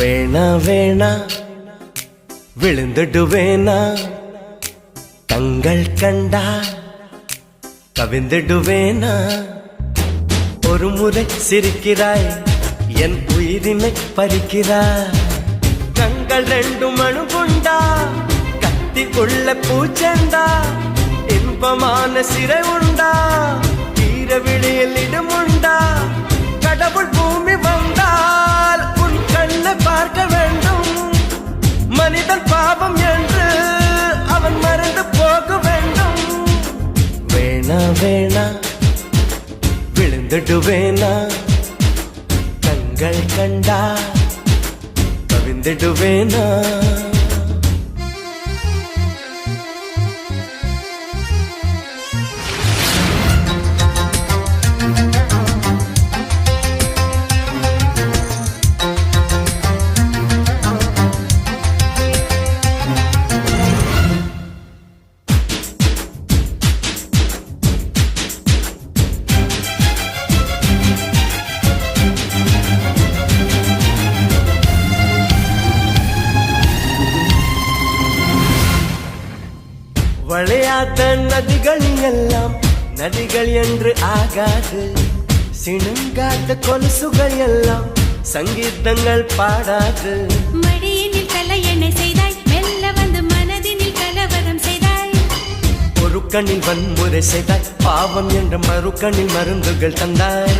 வேணா வேணா விழுந்துடுவேனா தங்கள் கண்டா கவிந்துடுவேனா ஒரு முறை சிரிக்கிறாய் என் உயிரினை பறிக்கிறாய் கண்கள் ரெண்டும் அணுகுண்டா கத்தி கொள்ள பூச்செண்டா இன்பமான சிறை உண்டா தீர விழியில் இடமுண்டா கடவுள் பூமி வந்தால் உன் கண்ணை பார்க்க வேண்டும் மனிதன் பாவம் என்று அவன் மறந்து போக வேண்டும் வேணா வேணா விழுந்துடுவேனா கண்கள் கண்டா கவிந்துடுவேனா வளையாத நதிகள் எல்லாம் நதிகள் என்று ஆகாது சிணுங்காத கொலுசுகள் எல்லாம் சங்கீதங்கள் பாடாது மடியினில் கலையென்னை செய்தாய் மெல்ல வந்து மனதினில் கலவரம் செய்தாய் ஒரு கண்ணில் வன்முறை செய்தாய் பாவம் என்ற மறு கண்ணில் மருந்துகள் தந்தாய்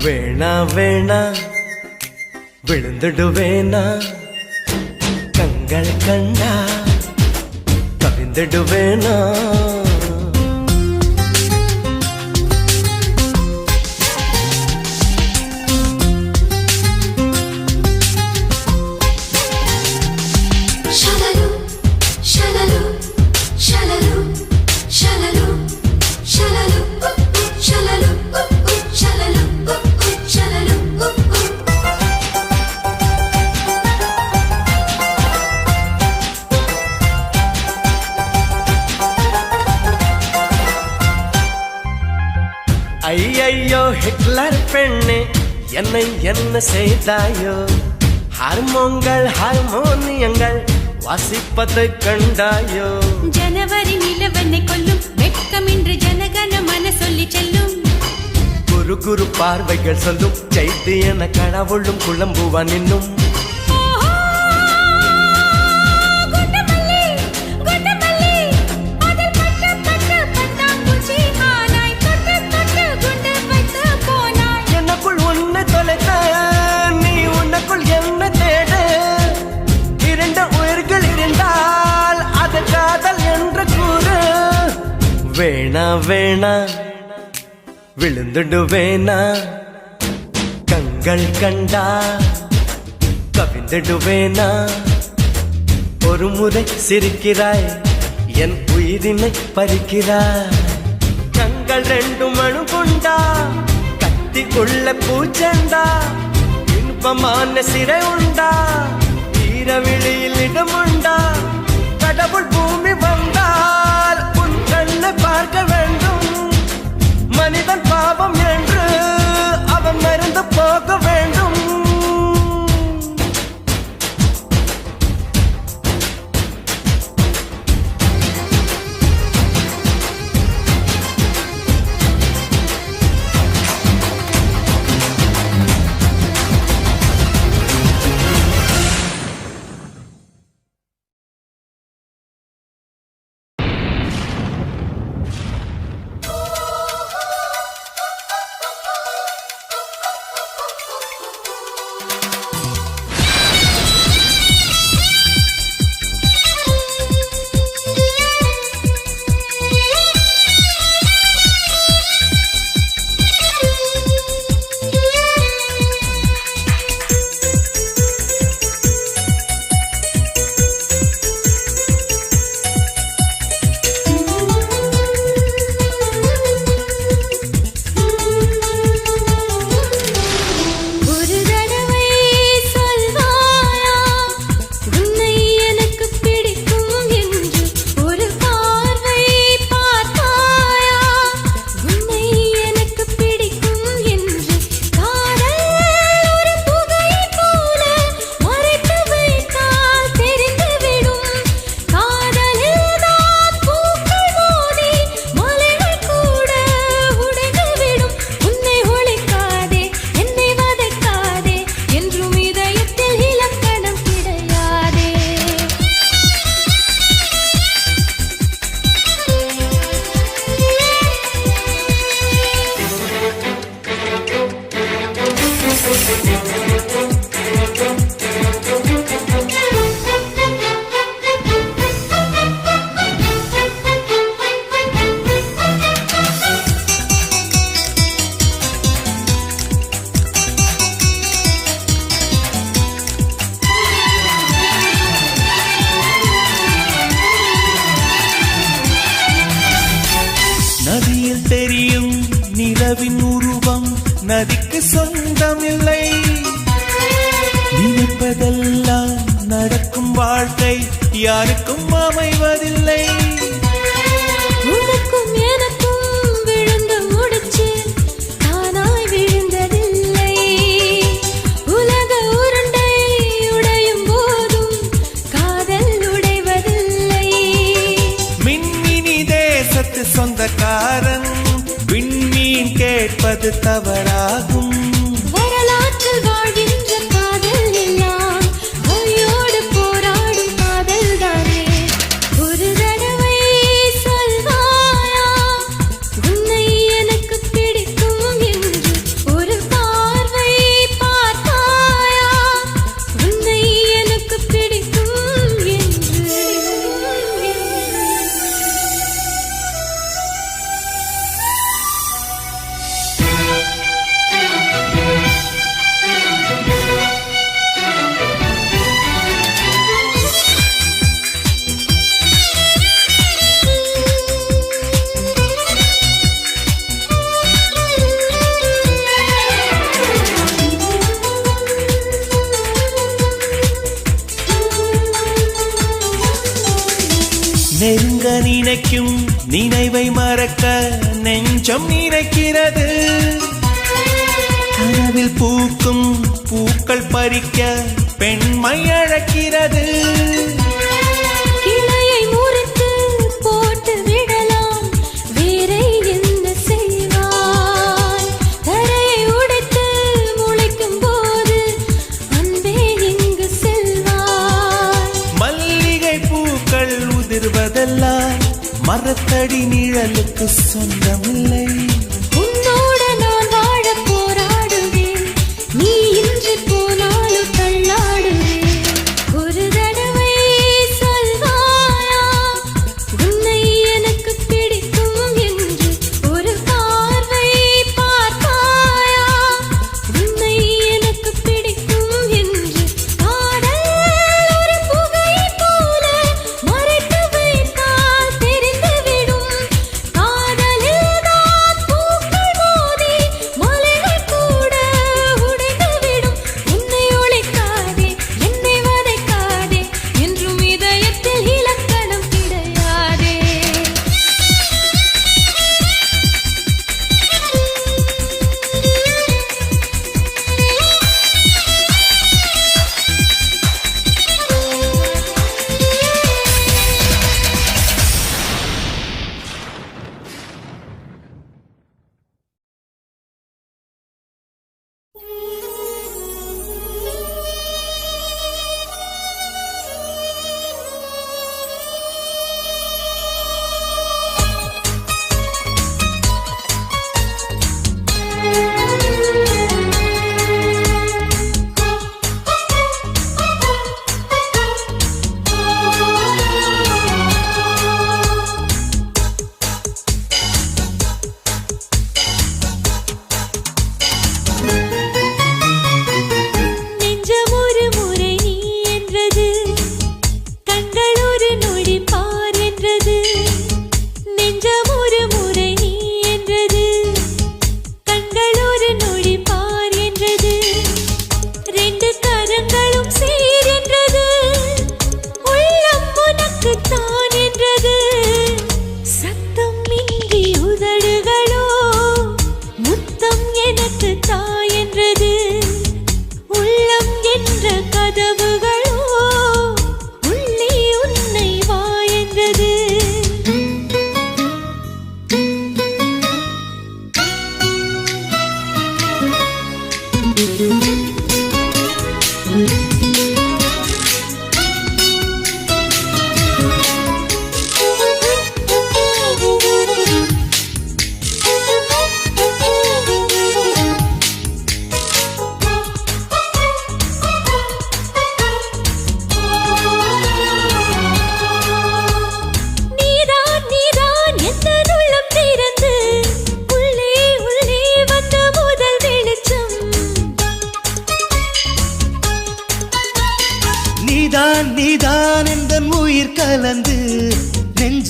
வேணா வேணா விழுந்துடுவேனா கண்கள் கண்டா கவிந்துடுவேனா ஐயையோ ஹிட்லர் பெண்ணே என்னை என்ன செய்தாயோ ஹார்மோனியங்கள் வாசிப்பதை கண்டாயோ ஜனவரி நிலவனை கொல்லும் வெட்கமின்றி ஜனகன மன சொல்லி செல்லும் குரு குரு பார்வைகள் சொல்லும் செய்தி என கடவுளும் குழம்புவான் இன்னும் வேணா வேணா விழுந்துடுவேனா கண்கள் கண்டா கவிந்துடுவேனா ஒரு முறை சிரிக்கிறாய் என் உயிரினை பறிக்கிறாய் கண்கள் ரெண்டும் அணுகுண்டா கத்தி கொள்ள பூச்செண்டா இன்பமான சிறை உண்டா தீர விழியில் இடமுண்டா கடவுள் பூமி வந்தால் உன் கண்ணை பார்க்க வேண்டும் மனிதன் பாவம் என்று அவன் மறந்து போக வேண்டும் கண்ணில் தெரியும் நிலவின் உருவம் நதிக்கு சொந்தமில்லை. நினைப்பதெல்லாம் நடக்கும் வாழ்க்கை யாருக்கும் அமைவதில்லை. உனக்கும் எனக்கும் விழுந்த முடிச்சு தானாய் விழுந்ததில்லை. உலக உருண்டை உடையும் போதும் காதல் உடைவதில்லை. மின்மினி தேசத்து சொந்தக்காரன் விண்மீன் கேட்பது தவறாகும். வரலாற்றில் வாழ்கின்ற காதல் எல்லாம் நோயோடு போராடும் காதல் தானே. ஒரு தடவை சொல்வாயா உன்னை எனக்கு பிடிக்கும் என்று. ஒரு பார்வை பார்த்தாயா உன்னை எனக்கு பிடிக்கும் என்று. நெருங்க நினைக்கும் நினைவை மறக்க நெஞ்சம் நினைக்கிறது. கனவில் பூக்கும் பூக்கள் பறிக்க பெண்மை அழைக்கிறது. கிளையை முறித்து போட்டு விடலாம் வேரை என்ன செய்வாய். தரையை உடைத்து முளைக்கும் போது அன்பே எங்கு செல்வாய். மல்லிகை பூக்கள் உதிர்வதெல்லாம் மரத்தடி நிழலுக்கு சொந்தமில்லை. உன்னோடு நான் வாழ போராடுவேன். நீ இன்று போனாலும் தள்ளாடுவேன். ஒரு தடவை சொல்வாயா உன்னை எனக்கு பிடிக்கும் என்று. ஒரு பார்வை பார்த்தாயா உன்னை எனக்கு பிடிக்கும் என்று. காதல் ஒரு புகை போல மறைத்து வைத்தால் தெரிந்துவிடும். காதலில் தான் பூக்கள் மோதி மலைகள் கூட உடைந்துவிடும். உன்னை ஒழிக்காதே என்னை வதைக்காதே என்றும் இதயத்தில் இலக்கணம் கிடையாதே. நெஞ்சம் ஒரு முறை நீ என்றது. கண்கள் ஒரு நொடி பார் என்றது. நெஞ்சம் ஒரு முறை நீ என்றது. கண்கள் ஒரு நொடி பார் என்றது. ரெண்டு கரங்களும் சேர் என்றது. உள்ளம் உனக்கு தான் என்றது. சத்தம் இன்றி உதடுகளோ முத்தம் எனக்கு தாய் என்றது. உள்ளம் என்ற கதவுகளோ உள்ளே உன்னை வா என்றது.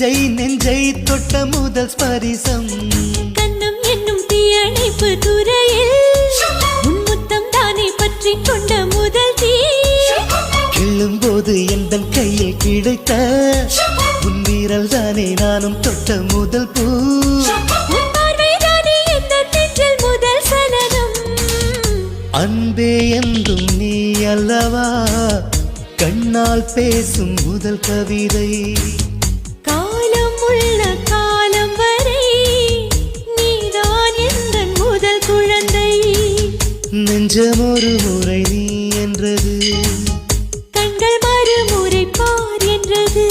நெஞ்சை தொட்ட முதல் ஸ்பரிசம் கண்ணம் என்னும் தீயணைப்பு துறையில் முன்முத்தம் தானே பற்றி கொண்ட முதல் தீ கிள்ளும்போது எந்த கையில் கிடைத்த உன் வீரல் தானே நானும் தொட்ட முதல் பூ உன் பார்வைதானே எந்த நெஞ்சில் முதல் சலனம் அன்பே என்றும் நீ அல்லவா கண்ணால் பேசும் முதல் கவிதை காலம் உள்ள காலம் வரை நீதான் எந்தன் முதல் குழந்தை நெஞ்சம் ஒரு முறை நீ என்றது கண்கள் மறுமுறை பார் என்றது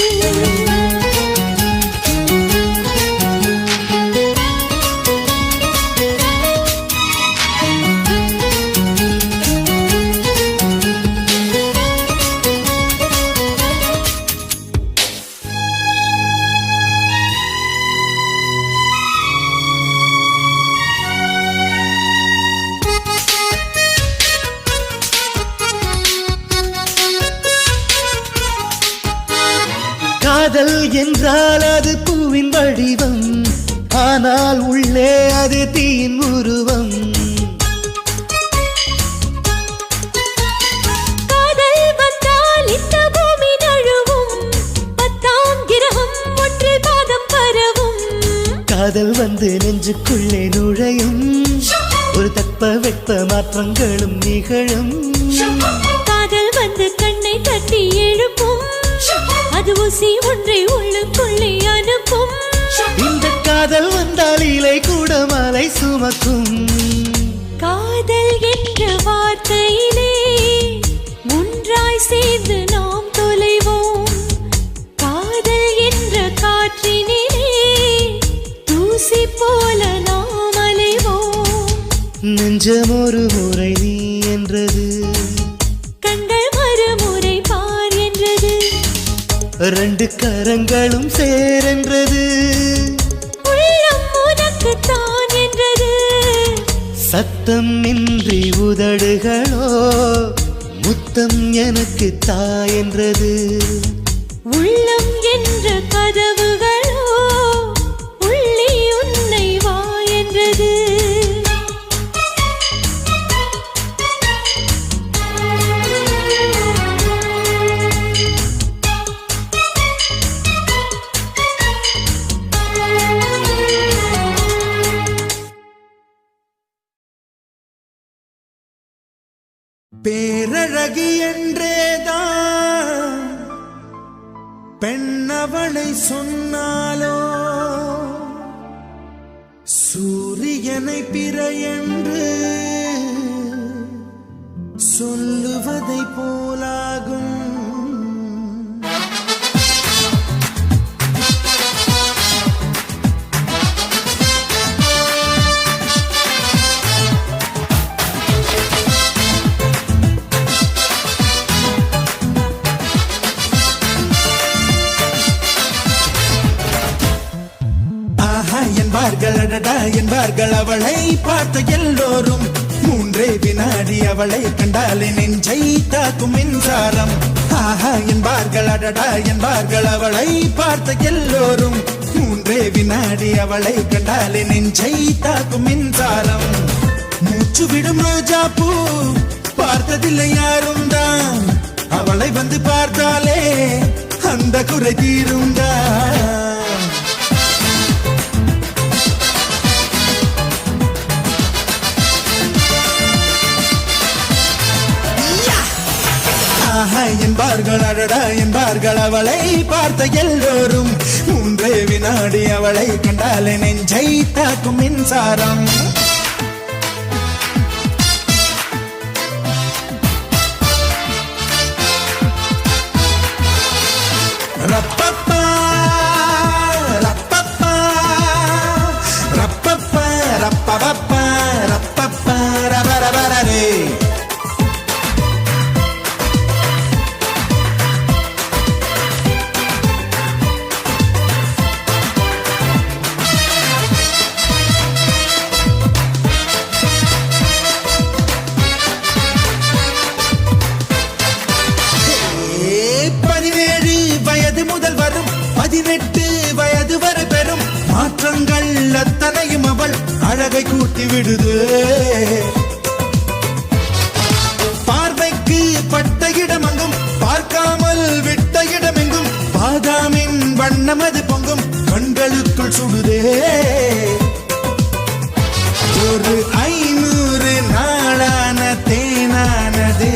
காதல் என்றால் அது பூவின் வடிவம் ஆனால் உள்ளே அது தீயின் உருவம் காதல் வந்தால் இந்த பூமி நழுவும் 10ஆம் கிரகம் ஒன்றில் பாதம் பரவும் காதல் வந்து நெஞ்சுக்குள்ளே நுழையும் ஒரு தட்ப வெட்ப மாற்றங்களும் நிகழும் காதல் வந்து கண்ணை தட்டி எழுப்பும் அது ஊசி ஒன்றை உள்ளுக்குள்ளே அனுப்பும் இந்த காதல் வந்தால் இலை கூட மலை சுமக்கும் காதல் என்ற வார்த்தையிலே ஒன்றாய் சேர்ந்து நாம் தொலைவோம் காதல் என்ற காற்றினிலே தூசி போல நாம் அலைவோம் நெஞ்சம் ஒரு முறை நீ என்றது கண்கள் மறுமுறை பார் என்றது ரெண்டு கரங்களும் சேரென்றது உள்ளம் உனக்கு தான் என்றது சத்தம் இன்றி உதடுகளோ முத்தம் எனக்கு தா என்றது உள்ளம் என்ற கதவுகளோ உள்ளே உன்னை வா என்றது பேரழகி என்றேதான் பெண்ணவளை சொன்னாலோ சூரியனை பிற என்று சொல்லுவதை போலாகும் என்பார்கள் அவளை பார்த்த எல்லோரும் 3 வினாடி அவளை கண்டாலே நெஞ்சை தாக்கும் மின்சாரம் ஆஹா என்பார்கள் அடடா என்பார்கள் அவளை பார்த்த எல்லோரும் 3 வினாடி அவளை கண்டாலே நெஞ்சை தாக்கும் மின்சாரம் மூச்சு விடும் ரோஜா பூ பார்த்ததில்லை யாரும் தான் அவளை வந்து பார்த்தாலே அந்த குறை தீருந்தான் என்பார்கள் அடடா என்பார்கள் அவளை பார்த்த எல்லோரும் 3 வினாடி அவளை கண்டாலே நெஞ்சை தாக்கும் மின்சாரம் ரப்பப்பா ரப்பப்பா ரப்பப்பா ரப்பப்பா ரப்பப்பா ரபரபரே அழகை கூட்டி விடுது. பார்வைக்கு பட்ட இடமெங்கும் பார்க்காமல் விட்ட இடமெங்கும் பாதாமின் வண்ணம் அது பொங்கும் கண்களுக்குள் சுடுதே. ஒரு 500 நாளான தேனானது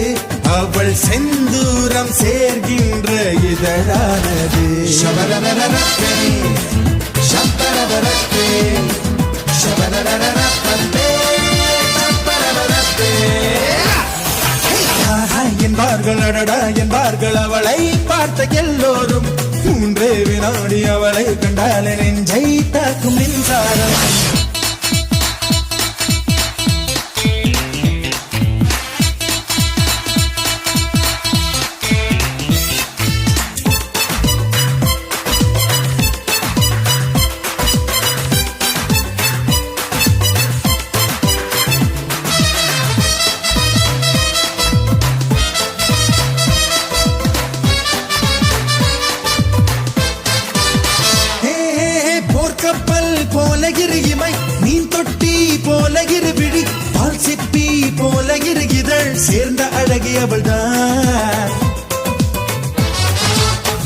அவள் செந்தூரம் சேர்கின்ற இதழானது. ஷபரரரரப்பே, ஷப்பரரரப்பே, ஷபரரரரப்பே, ஷப்பரரரப்பே. ஆஹா என்பார்கள் அடடா என்பார்கள் அவளை பார்த்த எல்லோரும். 3 வினாடி அவளை கண்டால் நெஞ்சை தாக்கும் மின்சாரம். கப்பல் போல இமை, மீன் தொட்டி போல விழி, பால் சிப்பி போல இதழ் சேர்ந்த அழகி அவள்தான்.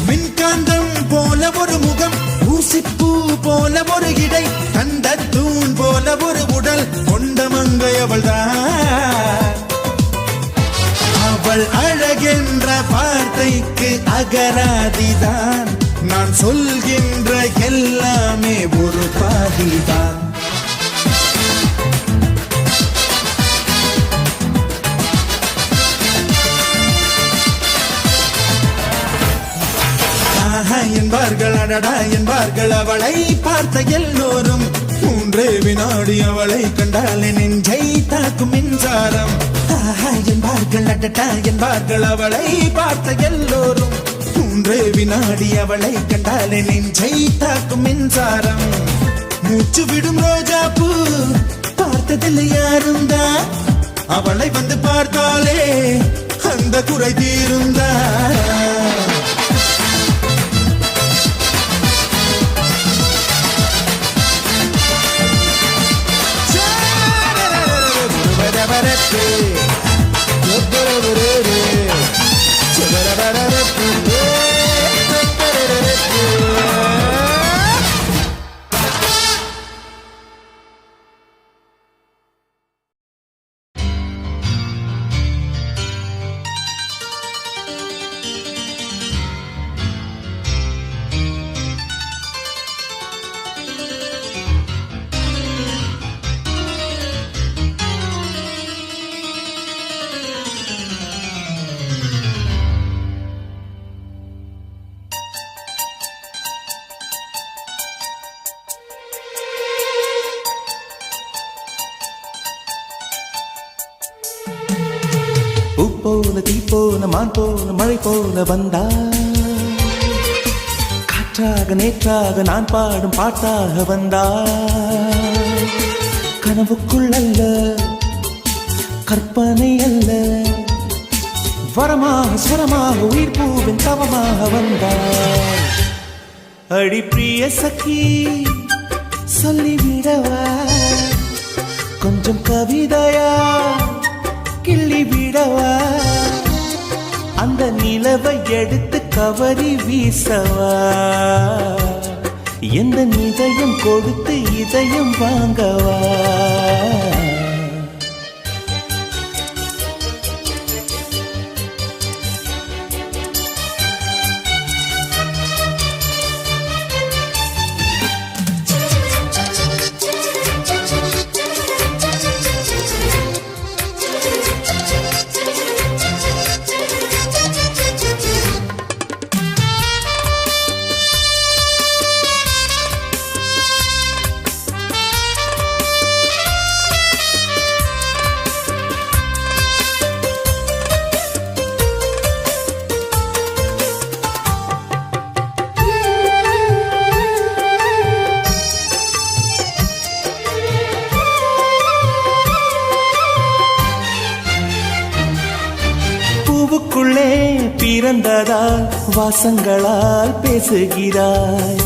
மின்காந்தம் போல ஒரு முகம், ஊசிப்பூ போல ஒரு இடை, கண்ட தூண் போல ஒரு உடல் கொண்ட மங்கை அவள்தான். அவள் அழகென்ற வார்த்தைக்கு அகராதிதான். நான் சொல்கின்ற எல்லாமே ஒரு பாதிதான். ஆஹா என்பார்கள் அடடா என்பார்கள் அவளை பார்த்த எல்லோரும். 3 வினாடி அவளை கண்டால் நெஞ்சை தாக்கும் மின்சாரம். ஆஹா என்பார்கள் அடடா என்பார்கள் அவளை பார்த்த எல்லோரும். 3 வினாடி அவளை கண்டாலே நெஞ்சை தாக்கும் மின்சாரம். மூச்சு விடும் ரோஜா பூ பார்த்ததில்லை யாருந்தா, அவளை வந்து பார்த்தாலே அந்த குறை தீருந்தா. பூ போல தீ போல மான் போல மழை போல வந்தா, காற்றாக நேற்றாக நான் பாடும் பாட்டாக வந்தா. கனவுக்குள் அல்ல கற்பனை அல்ல, வரமாக ஸ்வரமாக உயிர் பூவின் தவமாக வந்தார். அடி பிரிய சखी சொல்லிவிடவா கொஞ்சம் கவிதையா கிள்ளி விடவா, அந்த நிலவை எடுத்து கவரி வீசவா, எந்த இதயம் கொடுத்து இதயம் வாங்கவா. பூவுக்குள்ளே பிறந்ததால் வாசங்களால் பேசுகிறாய்,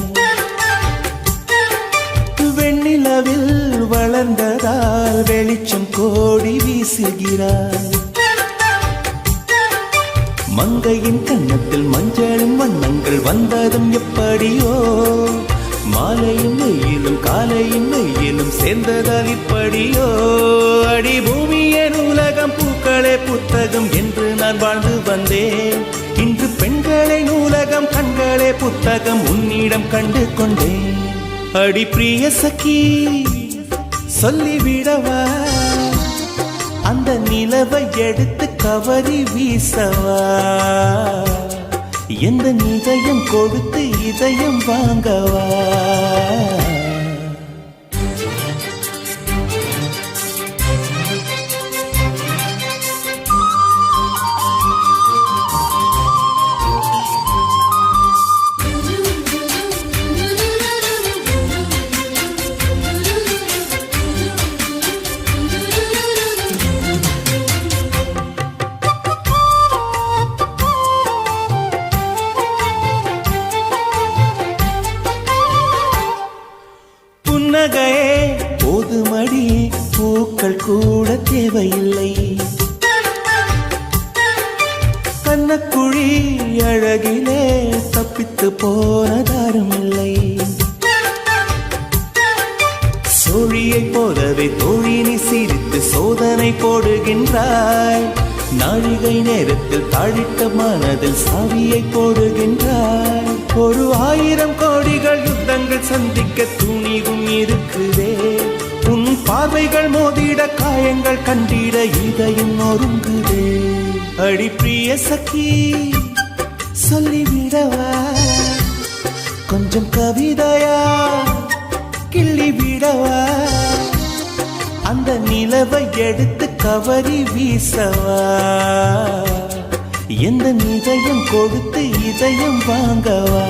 வெண்ணிலவில் வளர்ந்ததால் வெளிச்சம் கோடி வீசுகிறாய். மங்கையின் கன்னத்தில் மஞ்சளும் வண்ணங்கள் வந்ததும் எப்படியோ, மாலையும் வெயிலும் காலையும் வெயிலும் சேர்ந்ததால் இப்படியோ. அடி பூமியே நூலகம் பூக்களே புத்தகம் என்று நான் வாழ்ந்து வந்தேன். இன்று பெண்களே நூலகம் கண்களே புத்தகம் உன்னிடம் கண்டு கொண்டேன். அடி பிரிய சகி சொல்லிவிடவா, அந்த நிலவை எடுத்து கவரி வீசவா, எந்த இதயம் கொடுத்து இதயம் வாங்கவா. புன்னகையே போதுமடி, பூக்கள் கூட தேவையில்லை. கண்ணக்குழி அழகிலே தப்பித்து போனதாரும் இல்லை. சோழியை போலவே தோழினி சிரித்து சோதனை போடுகின்றாய். நாழிகை நேரத்தில் தாழிட்ட மனதில் சாவியை போடுகின்றாய். 1000 கோடிகள் யுத்தங்கள் சந்திக்க துணிவும் இருக்குதே. உன் பார்வைகள் மோதிட காயங்கள் கண்டிட இதயம் நொறுங்குதே. அடி பிரிய சகி சொல்லிவிடவா, கொஞ்சம் கவிதையா கிள்ளிவிடவா, அந்த நிலவை எடுத்து கவரி வீசவா, எந்த இதயம் கொடுத்து இதயம் வாங்கவா.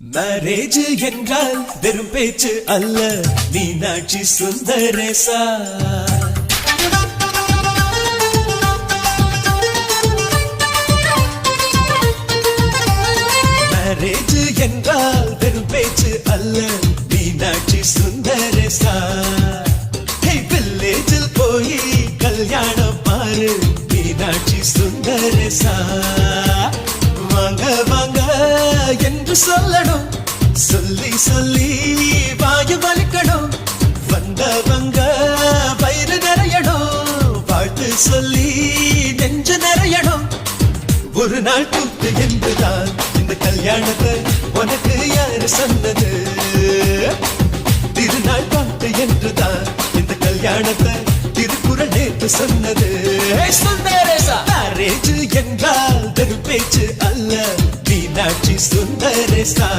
மேரேஜ் என்றால் வெறும் பேச்சு அல்ல, மீனாட்சி சுந்தரேசா. மேரேஜ் என்றால் வெறும் பேச்சு அல்ல, மீனாட்சி சுந்தரேசா. வில்லேஜில் போய் கல்யாணம் பாரு, மீனாட்சி சுந்தரேசா. வாங்க வாங்க என்று சொல்லணும், சொல்லி சொல்லி வாயு வலிக்கணும். வந்தவங்க வயிறு நிறையணும், வாழ்த்து சொல்லி நெஞ்சு நிறையணும். ஒரு நாள் கூத்து என்றுதான் இந்த கல்யாணத்தை உனக்கு யாரு சொன்னது? திருநாள் பாட்டு என்றுதான் இந்த கல்யாணத்தை திருக்குறள் நேற்று சொன்னது. மேரேஜ் என்றால் வெறும் பேச்சு அல்ல, மீனாட்சி சுந்தரேசா.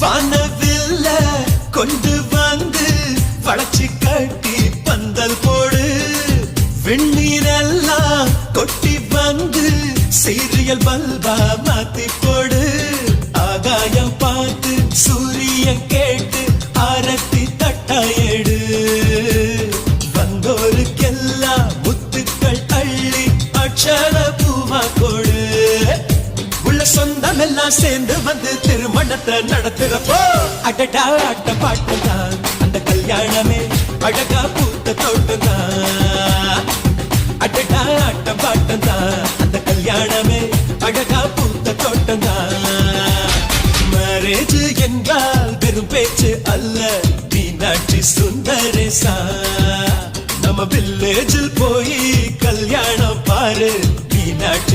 வானவில்ல கொண்டு வந்து வளர்ச்சி கட்டி பந்தல் போடு. வெண்ணீரெல்லாம் கொட்டி வந்து சீரியல் பல்பா மாத்தி போடு. ஆகாயம் பார்த்து சூரியன் கேட்டு ஆரத்தி தட்டாயேடு. வந்தோருக்கெல்லாம் முத்துக்கள் அள்ளி அட்சர பூவா கொடு. உள்ள சொந்தம் எல்லாம் சேர்ந்து வந்து திருமணத்தை நடத்துறப்போ அடடா ஆட்ட பாட்டுதான் அந்த கல்யாணமே அழகா பூத்த தோட்டம்தான். அடடா ஆட்ட பாட்டுதான் அந்த கல்யாணமே அழகா பூத்த தோட்டம்தான். மேரேஜ் என்றால் வெறும் பேச்சு அல்ல, மீனாட்சி சுந்தரேசா. நம்ம வில்லேஜில் போய் கல்யாணம் பாரு, மீனாட்சி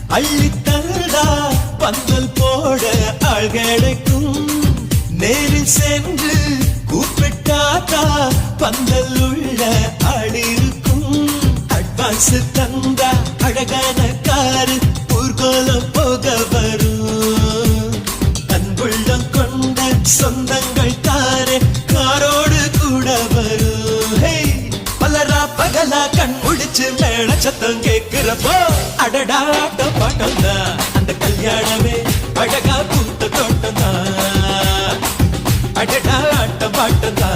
அள்ளித்தந்தா பந்தல் போட ஆள் கிடைக்கும் நேரில் சென்று கூப்பிட்டாத்தா பந்தல் உள்ள ஆள் இருக்கும் அட்வான்ஸ் தந்தா அழகான காரு ஊர்கோலம் போக வரும் அன்புள்ளம் கொண்ட சொந்தங்கள் தாரே காரோடு கூட வரும் ஹே! பலரா பகலா கண் முடிச்சு மேல சத்தம் கேக்குறப்போ அடடா ஆட்டம் பாட்டம் தான் அந்த கல்யாணமே அழகா பூத்த தோட்டம் தான் அடடா ஆட்டம் பாட்டம் தான்